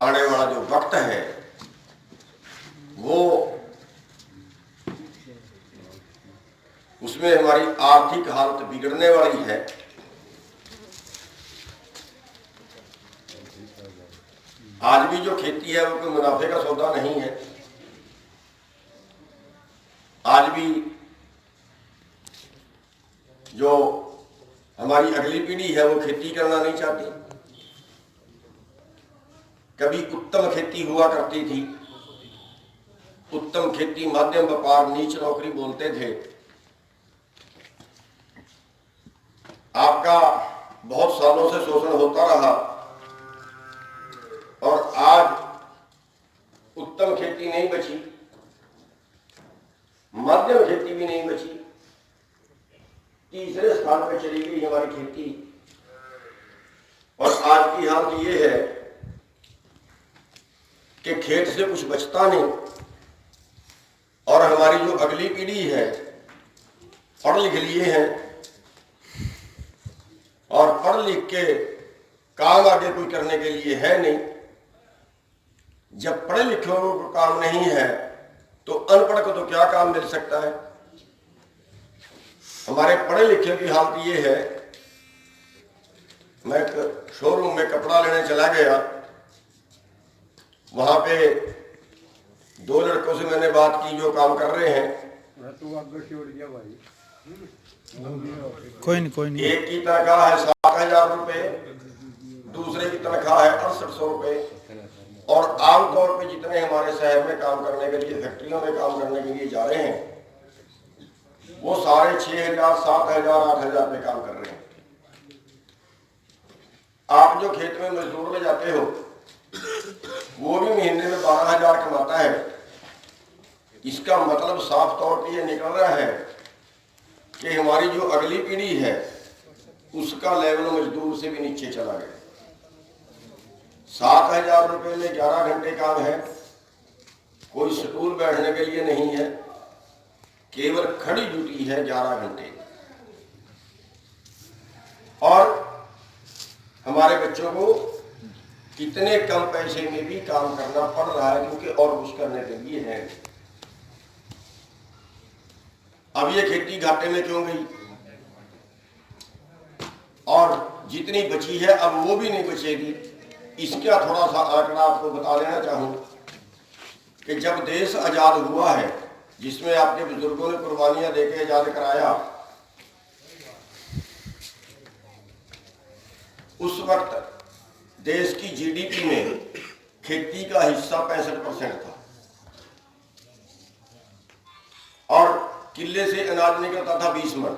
आने वाला जो वक्त है वो उसमें हमारी आर्थिक हालत बिगड़ने वाली है। आज भी जो खेती है वो कोई मुनाफे का सौदा नहीं है। आज भी जो हमारी अगली पीढ़ी है वो खेती करना नहीं चाहती। कभी उत्तम खेती हुआ करती थी, उत्तम खेती, मध्यम व्यापार, नीच नौकरी बोलते थे। आपका बहुत सालों से शोषण होता रहा और आज उत्तम खेती नहीं बची, मध्यम खेती भी नहीं बची, तीसरे स्थान पर चली गई हमारी खेती। और आज की हालत ये है कि खेत से कुछ बचता नहीं और हमारी जो अगली पीढ़ी है पढ़ लिख लिए हैं और पढ़ लिख के काम आगे कोई करने के लिए है नहीं। जब पढ़े लिखे को काम नहीं है तो अनपढ़ को तो क्या काम मिल सकता है। हमारे पढ़े लिखे की हालत ये है, मैं शोरूम में कपड़ा लेने चला गया, वहां पे दो लड़कों से मैंने बात की जो काम कर रहे हैं। कोई नहीं। एक की तनख्वाह है 7,000 रुपए, दूसरे की तनख्वाह है 6800 रुपए। और आमतौर पे जितने हमारे शहर में काम करने के लिए, फैक्ट्रियों में काम करने के लिए जा रहे हैं, वो सारे 6,000, 7,000, 8,000 पे काम कर रहे हैं। आप जो खेत में मजदूर ले जाते हो वो भी महीने में 12,000 कमाता है। इसका मतलब साफ तौर पे ये निकल रहा है कि हमारी जो अगली पीढ़ी है उसका लेवल मजदूर से भी नीचे चला गया। 7,000 रुपए में 11 घंटे काम है, कोई स्टूल बैठने के लिए नहीं है, केवल खड़ी ड्यूटी है 11 घंटे। और हमारे बच्चों को कितने कम पैसे में भी काम करना पड़ रहा है क्योंकि और कुछ करने के लिए है। अब ये खेती घाटे में क्यों गई और जितनी बची है अब वो भी नहीं बचेगी। इसका थोड़ा सा आंकड़ा आपको बता देना चाहूं कि जब देश आजाद हुआ है, जिसमें आपके बुजुर्गों ने कुर्बानियां देके आजाद कराया, उस वक्त देश की जीडीपी में खेती का हिस्सा 65% था और किले से अनाज निकलता था 20 मन।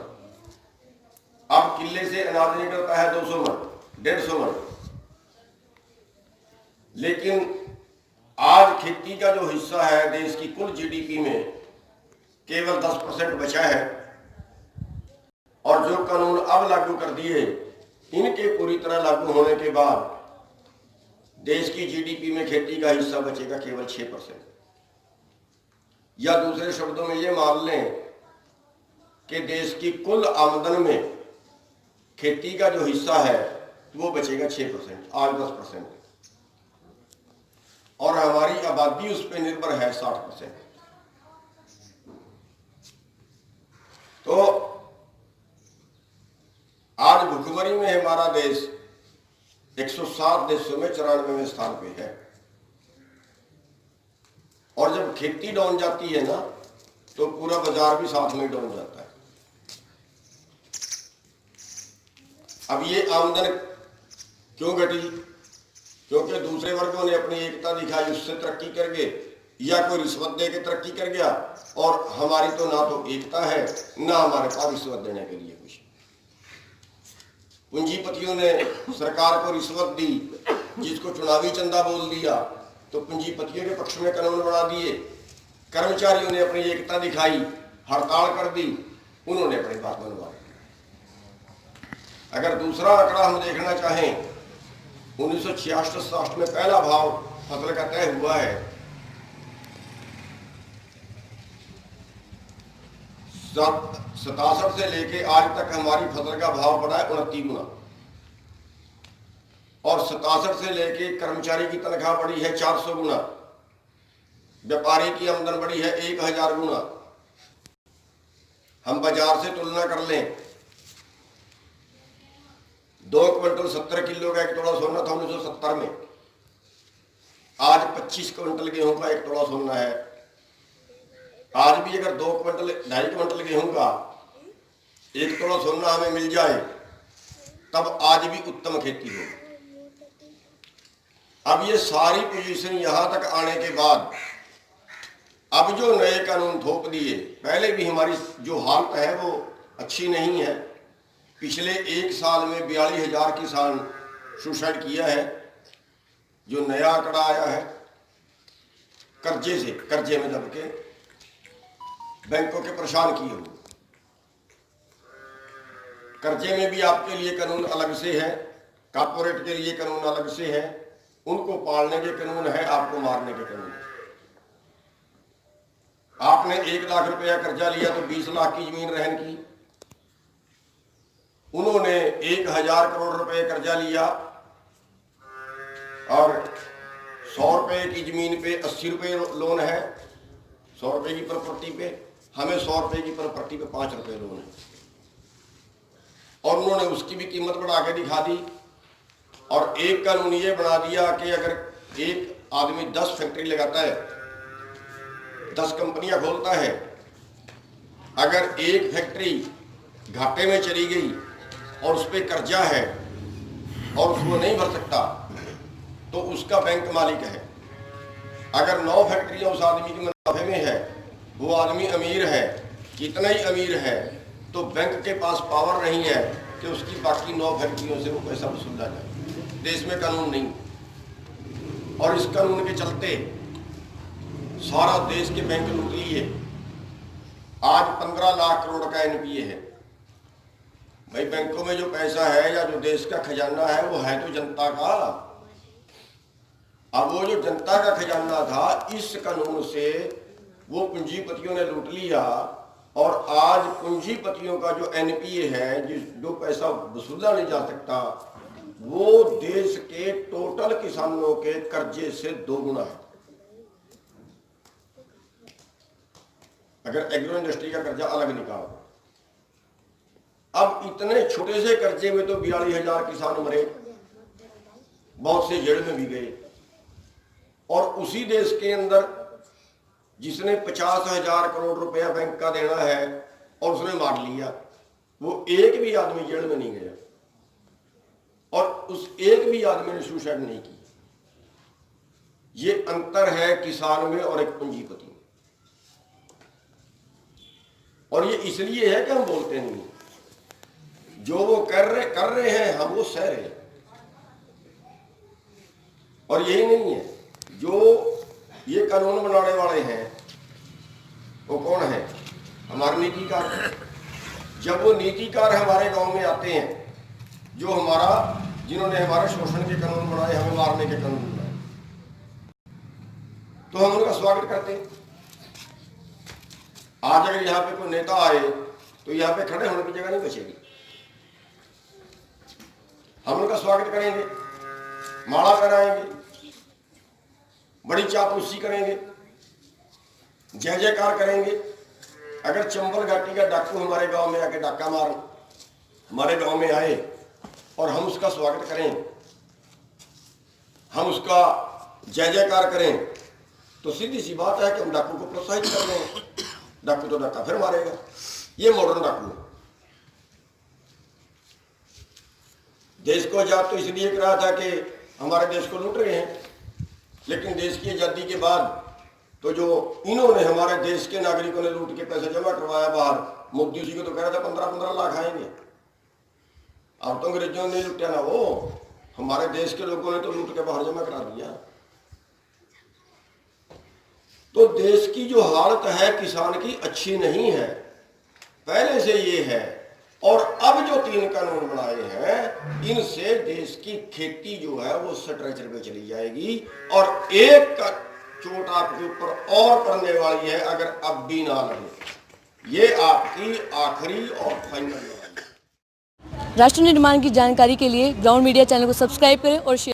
अब किले से अनाज निकलता है 200 मन, 150 मन। लेकिन आज खेती का जो हिस्सा है देश की कुल जीडीपी में केवल 10% बचा है। और जो कानून अब लागू कर दिए, इनके पूरी तरह लागू होने के बाद देश की जीडीपी में खेती का हिस्सा बचेगा केवल 6%। या दूसरे शब्दों में ये मान लें कि देश की कुल आमदन में खेती का जो हिस्सा है वो बचेगा 6%, आज 10%। और हमारी आबादी उस पर निर्भर है 60%। तो आज भुखमरी में हमारा देश 107 देशों में 94वें स्थान पे है। और जब खेती डाउन जाती है ना तो पूरा बाजार भी साथ में डाउन जाता है। अब ये आमदन क्यों घटी? क्योंकि दूसरे वर्गों ने अपनी एकता दिखाई, उससे तरक्की कर गए, या कोई रिश्वत दे के तरक्की कर गया। और हमारी तो ना तो एकता है ना हमारे पास रिश्वत देने के लिए कुछ। पूंजीपतियों ने सरकार को रिश्वत दी, जिसको चुनावी चंदा बोल दिया, तो पूंजीपतियों के पक्ष में कानून बना दिए। कर्मचारियों ने अपनी एकता दिखाई, हड़ताल कर दी, उन्होंने अपनी बात मनवा दी। अगर दूसरा आंकड़ा हम देखना चाहें, 1966 में पहला भाव फसल का तय हुआ है। 67 से लेके आज तक हमारी फसल का भाव बढ़ा है 29 गुना। और 67 से लेके कर्मचारी की तनख्वाह बढ़ी है 400 गुना, व्यापारी की आमदन बढ़ी है 1000 गुना। हम बाजार से तुलना कर लें, 2 क्विंटल 70 किलो का 1 तोला सोना था 1970 में, आज 25 क्विंटल गेहूं का 1 तोला सोना है। आज भी अगर 2 क्विंटल 2.5 क्विंटल गेहूं का 1 तोला सोना हमें मिल जाए तब आज भी उत्तम खेती हो। अब ये सारी पोजीशन यहां तक आने के बाद अब जो नए कानून थोप दिए, पहले भी हमारी जो हालत है वो अच्छी नहीं है। पिछले 1 साल में 42,000 किसान सुसाइड किया है। जो नया आंकड़ा आया है, कर्जे में दब के बैंकों के परेशान किए हुए, कर्जे में भी आपके लिए कानून अलग से है, कॉर्पोरेट के लिए कानून अलग से है, उनको पालने के कानून है, आपको मारने के कानून है। आपने 1 लाख रुपया कर्जा लिया तो 20 लाख की जमीन रहन की, उन्होंने 1000 करोड़ रुपए कर्जा लिया और 100 रुपए की जमीन पे 80 रुपए लोन है, 100 रुपए की प्रॉपर्टी पे, हमें 100 रुपए की प्रॉपर्टी पे 5 रुपए लोन है। और उन्होंने उसकी भी कीमत बढ़ा के दिखा दी। और एक कानून ये बना दिया कि अगर एक आदमी 10 फैक्ट्री लगाता है, 10 कंपनियां खोलता है, अगर एक फैक्ट्री घाटे में चली गई और उस पर कर्जा है और उसको नहीं भर सकता तो उसका बैंक मालिक है। अगर 9 फैक्ट्रियां उस आदमी के मुनाफे में है, वो आदमी अमीर है, कितना ही अमीर है, तो बैंक के पास पावर नहीं है कि उसकी बाकी 9 फैक्ट्रियों से वो पैसा वसूला जाए। देश में कानून नहीं, और इस कानून के चलते सारा देश के बैंक लूट लिए। आज 15 लाख करोड़ का एनपीए है। भाई बैंकों में जो पैसा है या जो देश का खजाना है वो है तो जनता का। अब वो जो जनता का खजाना था, इस कानून से वो पूंजीपतियों ने लूट लिया। और आज पूंजीपतियों का जो एनपीए है, जो पैसा वसूला नहीं जा सकता, वो देश के टोटल किसानों के कर्जे से 2 गुना है। अगर एग्रो इंडस्ट्री का कर्जा अलग निकालो, अब इतने छोटे से कर्जे में तो 42,000 किसान मरे, बहुत से जेल में भी गए। और उसी देश के अंदर जिसने 50,000 करोड़ रुपया बैंक का देना है और उसने मार लिया, वो एक भी आदमी जेल में नहीं गया और उस एक भी आदमी ने सुसाइड नहीं की। ये अंतर है किसान में और एक पूंजीपति में। और ये इसलिए है कि हम बोलते नहीं, जो वो कर रहे हैं हम वो सह रहे हैं। और यही नहीं है, जो ये कानून बनाने वाले हैं वो कौन है? हमारे नीतिकार। जब वो नीतिकार हमारे गांव में आते हैं, जिन्होंने हमारे शोषण के कानून बनाए, हमें मारने के कानून बनाए, तो हम उनका स्वागत करते हैं। आज अगर यहाँ पे कोई नेता आए तो यहाँ पे खड़े होने की जगह नहीं बचेगी। हम उनका स्वागत करेंगे, माला कराएंगे, बड़ी चापलूसी करेंगे, जय जयकार करेंगे। अगर चंबल घाटी का डाकू हमारे गांव में आके डाका मार हमारे गांव में आए और हम उसका स्वागत करें, हम उसका जय जयकार करें, तो सीधी सी बात है कि हम डाकू को प्रोत्साहित कर रहे हैं। डाकू तो डाका फिर मारेगा। ये मॉडर्न डाकू है। देश को आजाद तो इसलिए करा था कि हमारे देश को लूट रहे हैं, लेकिन देश की आजादी के बाद तो जो इन्होंने हमारे देश के नागरिकों ने लूट के पैसा जमा करवाया बाहर, मोदी जी को तो कह रहा था 15-15 लाख आएंगे। अब तो अंग्रेजों ने लुटा ना, वो हमारे देश के लोगों ने तो लूट के बाहर जमा करा दिया। तो देश की जो हालत है किसान की अच्छी नहीं है, पहले से ये है। और अब जो 3 कानून बनाए हैं, इनसे देश की खेती जो है वो स्ट्रेचर पे चली जाएगी। और एक का चोट आपके ऊपर और पड़ने वाली है अगर अब भी ना लगे। ये आपकी आखिरी और फाइनल है। राष्ट्र निर्माण की जानकारी के लिए ग्राउंड मीडिया चैनल को सब्सक्राइब करें और शेयर